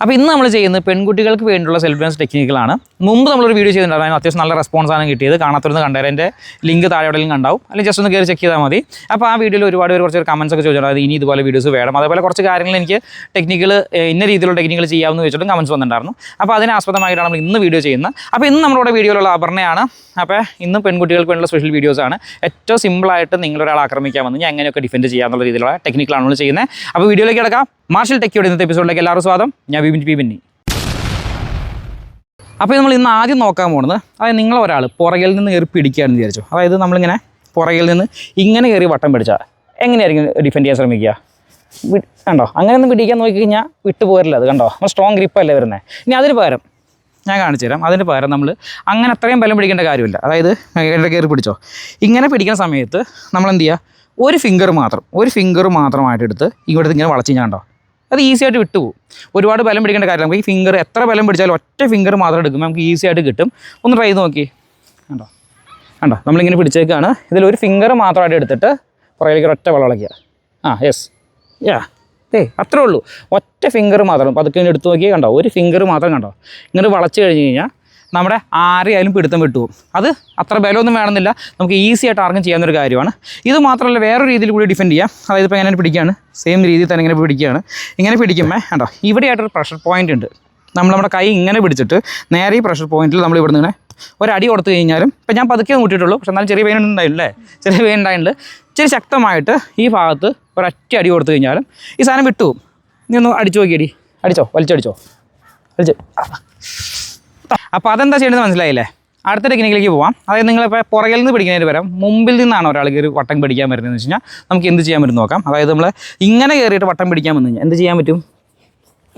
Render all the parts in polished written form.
അപ്പോൾ ഇന്ന് നമ്മൾ ചെയ്യുന്നത് പെൺകുട്ടികൾക്ക് വേണ്ടിയുള്ള സെൽഫ് ഡിഫെൻസ് ടെക്നിക്കുകളാണ്. മുമ്പ് നമ്മളൊരു വീഡിയോ ചെയ്തിട്ടുണ്ടായിരുന്നു, അതിന് അത്യാവശ്യം നല്ല റെസ്പോൺസാണ് കിട്ടിയത്. കാണാത്തൊന്ന് കണ്ടേരം എൻ്റെ ലിങ്ക് താഴെ എവിടെയെങ്കിലും കണ്ടാവും, അല്ലെങ്കിൽ ജസ്റ്റ് ഒന്ന് കയറി ചെക്ക് ചെയ്താൽ മതി. അപ്പോൾ ആ വീഡിയോയിൽ ഒരുപാട് പേര് കുറച്ച് കമൻസ് ഒക്കെ ചോദിച്ചിട്ടുണ്ടായിരുന്നു, ഇനി ഇതുപോലെ വീഡിയോസ് വേണം, അതേപോലെ കുറച്ച് കാര്യങ്ങൾ എനിക്ക് ടെക്നിക്കുകൾ ഇന്ന രീതിയിലുള്ള ടെക്നിക്കുകൾ ചെയ്യാമെന്ന് വെച്ചിട്ടും കമൻസ് വന്നിട്ടുണ്ടായിരുന്നു. അപ്പോൾ അതിനെ ആസ്പദമായിട്ടാണ് നമ്മൾ ഇന്ന് വീഡിയോ ചെയ്യുന്നത്. അപ്പോൾ ഇന്ന് നമ്മുടെ വീഡിയോയിലുള്ള അപർണയാണ്. അപ്പോൾ ഇന്ന് പെൺകുട്ടികൾക്ക് വേണ്ടിയുള്ള സ്പെഷ്യൽ വീഡിയോസാണ്. ഏറ്റവും സിമ്പിളായിട്ട് നിങ്ങളൊരാളെ ആക്രമിക്കാമെന്ന് ഞാൻ എങ്ങനെയൊക്കെ ഡിഫെൻഡ് ചെയ്യാമെന്നുള്ള രീതിയിലുള്ള ടെക്നിക്കുകളാണ് നമ്മൾ ചെയ്യുന്നത്. അപ്പോൾ വീഡിയോയിലേക്ക് കിടക്കാം. മാർഷൽ ടെക്കിയുടെ ഇന്നത്തെ എപ്പിസോഡിലേക്ക് എല്ലാവർക്കും സ്വാഗതം. ഞാൻ ബിന്നി. അപ്പോൾ നമ്മൾ ഇന്ന് ആദ്യം നോക്കാൻ പോകുന്നത്, അതായത് നിങ്ങളൊരാൾ പുറകിൽ നിന്ന് കയറി പിടിക്കുകയാണെന്ന് വിചാരിച്ചു. അതായത് നമ്മളിങ്ങനെ പുറകിൽ നിന്ന് ഇങ്ങനെ കയറി വട്ടം പിടിച്ചാൽ എങ്ങനെയായിരിക്കും ഡിഫെൻഡ് ചെയ്യാൻ ശ്രമിക്കുക? കണ്ടോ, അങ്ങനെയൊന്നും പിടിക്കാൻ നോക്കിക്കഴിഞ്ഞാൽ വിട്ടു പോരില്ല. അത് കണ്ടോ, നമ്മൾ സ്ട്രോങ് ഗ്രിപ്പല്ലേ വരുന്നത്. ഇനി അതിന് പകരം ഞാൻ കാണിച്ചു തരാം. അതിന് പകരം നമ്മൾ അങ്ങനെ അത്രയും ബലം പിടിക്കേണ്ട കാര്യമില്ല. അതായത് കയറി പിടിച്ചോ, ഇങ്ങനെ പിടിക്കുന്ന സമയത്ത് നമ്മൾ എന്ത് ചെയ്യുക, ഒരു ഫിംഗർ മാത്രമായിട്ട് എടുത്ത് ഇങ്ങോട്ട് ഇങ്ങനെ വളച്ച് കഴിഞ്ഞാൽ കണ്ടോ, അത് ഈസി ആയിട്ട് വിട്ടുപോകും. ഒരുപാട് ബലം പിടിക്കേണ്ട കാര്യം. നമുക്ക് ഈ ഫിംഗർ എത്ര ബലം പിടിച്ചാലും ഒറ്റ ഫിംഗർ മാത്രം എടുക്കുമ്പോൾ നമുക്ക് ഈസി ആയിട്ട് കിട്ടും. ഒന്ന് ട്രൈ ചെയ്ത് നോക്കി. കണ്ടോ നമ്മളിങ്ങനെ പിടിച്ചേക്കാണ്. ഇതിലൊരു ഫിംഗർ മാത്രമായിട്ട് എടുത്തിട്ട് പുറകിലേക്ക് ഒറ്റ വളയ്ക്കുക. യെസ് അത്രേ ഉള്ളൂ. ഒറ്റ ഫിംഗർ മാത്രം പതുക്കെ എടുത്ത് നോക്കി. കണ്ടോ, ഒരു ഫിംഗർ മാത്രം കണ്ടോ, ഇങ്ങനെ വളച്ച് കഴിഞ്ഞ് കഴിഞ്ഞാൽ നമ്മുടെ ആരെയായാലും പിടുത്തം വിട്ടുപോകും. അത് അത്ര ബലമൊന്നും വേണമെന്നില്ല, നമുക്ക് ഈസി ആയിട്ട് ആർക്കും ചെയ്യാവുന്നൊരു കാര്യമാണ്. ഇത് മാത്രമല്ല വേറൊരു രീതിയിൽ കൂടി ഡിഫെൻഡ് ചെയ്യാം. അതായത് ഇപ്പോൾ എങ്ങനെ പിടിക്കുകയാണ്, സെയിം രീതിയിൽ തന്നെ ഇങ്ങനെ പിടിക്കുകയാണ്. ഇങ്ങനെ പിടിക്കുമ്പോൾ കണ്ടോ, ഇവിടെയായിട്ടൊരു പ്രഷർ പോയിൻ്റ് ഉണ്ട്. നമ്മുടെ കൈ ഇങ്ങനെ പിടിച്ചിട്ട് നേരെ ഈ പ്രഷർ പോയിന്റിൽ നമ്മൾ ഇവിടെ നിന്ന് ഒരടി കൊടുത്തു കഴിഞ്ഞാലും, ഇപ്പം ഞാൻ പതുക്കെ കൂട്ടിയിട്ടുള്ളൂ, പക്ഷെ എന്നാലും ചെറിയ പെയിൻ ഉണ്ടായില്ലേ, ചെറിയ പെയിൻ ഉണ്ടായിട്ടുണ്ട്. ഇച്ചിരി ശക്തമായിട്ട് ഈ ഭാഗത്ത് ഒരൊറ്റ അടി കൊടുത്തു കഴിഞ്ഞാലും ഈ സാധനം വിട്ടുപോകും. നീ ഒന്ന് അടിച്ചു നോക്കിയടി, വലിച്ചടിച്ചോ. അപ്പോൾ അതെന്താ ചെയ്യേണ്ടത് മനസ്സിലായില്ലേ? അടുത്ത ടെക്നിക്കിലേക്ക് പോവാം. അതായത് നിങ്ങളിപ്പോൾ പുറകിൽ നിന്ന് പിടിക്കുന്നതിന് പകരം മുമ്പിൽ നിന്നാണ് ഒരാൾ കയറി വട്ടം പിടിക്കാൻ വരുന്നതെന്ന് വെച്ച് കഴിഞ്ഞാൽ നമുക്ക് എന്ത് ചെയ്യാൻ പറ്റും നോക്കാം. അതായത് നമ്മൾ ഇങ്ങനെ കയറിയിട്ട് വട്ടം പിടിക്കാൻ വന്നു കഴിഞ്ഞാൽ എന്ത് ചെയ്യാൻ പറ്റും?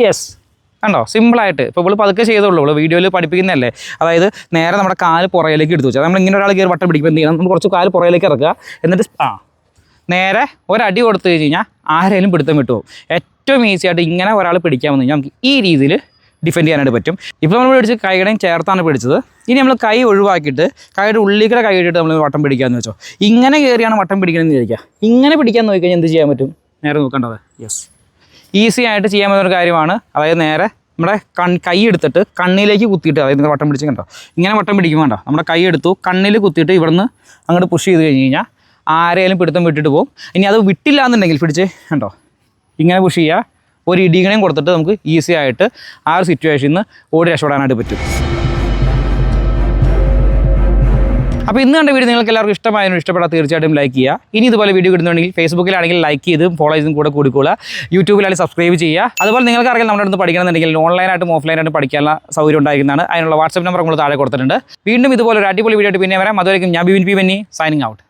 യെസ്, കണ്ടോ, സിമ്പിളായിട്ട്. ഇപ്പോൾ ഇവിടെ പതുക്കെ ചെയ്തോളൂ, ഇവിടെ വീഡിയോയിൽ പഠിപ്പിക്കുന്നതല്ലേ. അതായത് നേരെ നമ്മുടെ കാല് പുറകിലേക്ക് എടുത്തു വെച്ചാൽ നമ്മൾ ഇങ്ങനെ ഒരാൾ കയറി വട്ടം പിടിക്കുമ്പോൾ എന്ത് ചെയ്യണം, നമ്മൾ കുറച്ച് കാല് പുറകിലേക്ക് ഇറക്കുക. എന്നിട്ട് നേരെ ഒരടി കൊടുത്തു കഴിഞ്ഞ് കഴിഞ്ഞാൽ ആരെങ്കിലും പിടുത്തം വിട്ടുപോകും. ഏറ്റവും ഈസി ആയിട്ട് ഇങ്ങനെ ഒരാൾ പിടിക്കാൻ വന്നു കഴിഞ്ഞാൽ നമുക്ക് ഈ രീതിയിൽ ഡിഫെൻഡ് ചെയ്യാനായിട്ട് പറ്റും. ഇപ്പോൾ നമ്മൾ പിടിച്ച് കൈയുടെയും ചേർത്താണ് പിടിച്ചത്. ഇനി നമ്മൾ കൈ ഒഴിവാക്കിയിട്ട് കൈയുടെ ഉള്ളിക്കടെ കൈ ഇട്ടിട്ട് നമ്മൾ വട്ടം പിടിക്കാമെന്ന് വെച്ചോ. ഇങ്ങനെ കയറിയാണ് വട്ടം പിടിക്കണമെന്ന് വിചാരിക്കുക. ഇങ്ങനെ പിടിക്കാൻ നോക്കിക്കഴിഞ്ഞാൽ എന്ത് ചെയ്യാൻ പറ്റും? നേരെ നോക്കേണ്ടത്. യെസ്, ഈസി ആയിട്ട് ചെയ്യാൻ പറ്റുന്നൊരു കാര്യമാണ്. അതായത് നേരെ നമ്മുടെ കൈ എടുത്തിട്ട് കണ്ണിലേക്ക് കുത്തിയിട്ട്, അതായത് നിങ്ങൾ വട്ടം പിടിച്ച് കണ്ടോ, ഇങ്ങനെ വട്ടം പിടിക്കുമ്പോൾ കണ്ടോ, നമ്മുടെ കൈ എടുത്തു കണ്ണിൽ കുത്തിയിട്ട് ഇവിടുന്ന് അങ്ങോട്ട് പുഷ് ചെയ്ത് കഴിഞ്ഞ് കഴിഞ്ഞാൽ ആരെയും പിടുത്തം വിട്ടിട്ട് പോകും. ഇനി അത് വിട്ടില്ല എന്നുണ്ടെങ്കിൽ പിടിച്ച് കണ്ടോ, ഇങ്ങനെ പുഷ് ചെയ്യുക, ഒരു ഇടികണയും കൊടുത്തിട്ട് നമുക്ക് ഈസി ആയിട്ട് ആ ഒരു സിറ്റുവേഷനിൽ നിന്ന് ഓടി രക്ഷപ്പെടാനായിട്ട് പറ്റും. അപ്പോൾ ഇന്ന് കണ്ട വീഡിയോ നിങ്ങൾക്ക് എല്ലാവർക്കും ഇഷ്ടപ്പെടാൻ തീർച്ചയായിട്ടും ലൈക്ക് ചെയ്യുക. ഇനി ഇതുപോലെ വീഡിയോ കിട്ടുന്നുണ്ടെങ്കിൽ ഫേസ്ബുക്കിലാണെങ്കിൽ ലൈക്ക് ചെയ്ത് ഫോളോ ചെയ്തും കൂടെ കൂടിക്കോളുക. യൂട്യൂബിലാണെങ്കിൽ സബ്സ്ക്രൈബ് ചെയ്യുക. അതുപോലെ നിങ്ങൾക്ക് അറിയാം നമ്മുടെ അടുത്ത് പഠിക്കണമെന്നുണ്ടെങ്കിൽ ഓൺലൈനായിട്ടും ഓഫ്ലൈനായിട്ടും പഠിക്കാനുള്ള സൗകര്യം ഉണ്ടായിരിക്കുന്നതാണ്. അതിനുള്ള വാട്സ്ആപ്പ് നമ്പർ നമ്മൾ താഴെ കൊടുത്തിട്ടുണ്ട്. വീണ്ടും ഇതുപോലെ ഒരു അടിപൊളി വീഡിയോ ആയിട്ട് പിന്നെ വരാം. അതുവരെയും ഞാൻ ബിന്നി സൈനിങ് ഔട്ട്.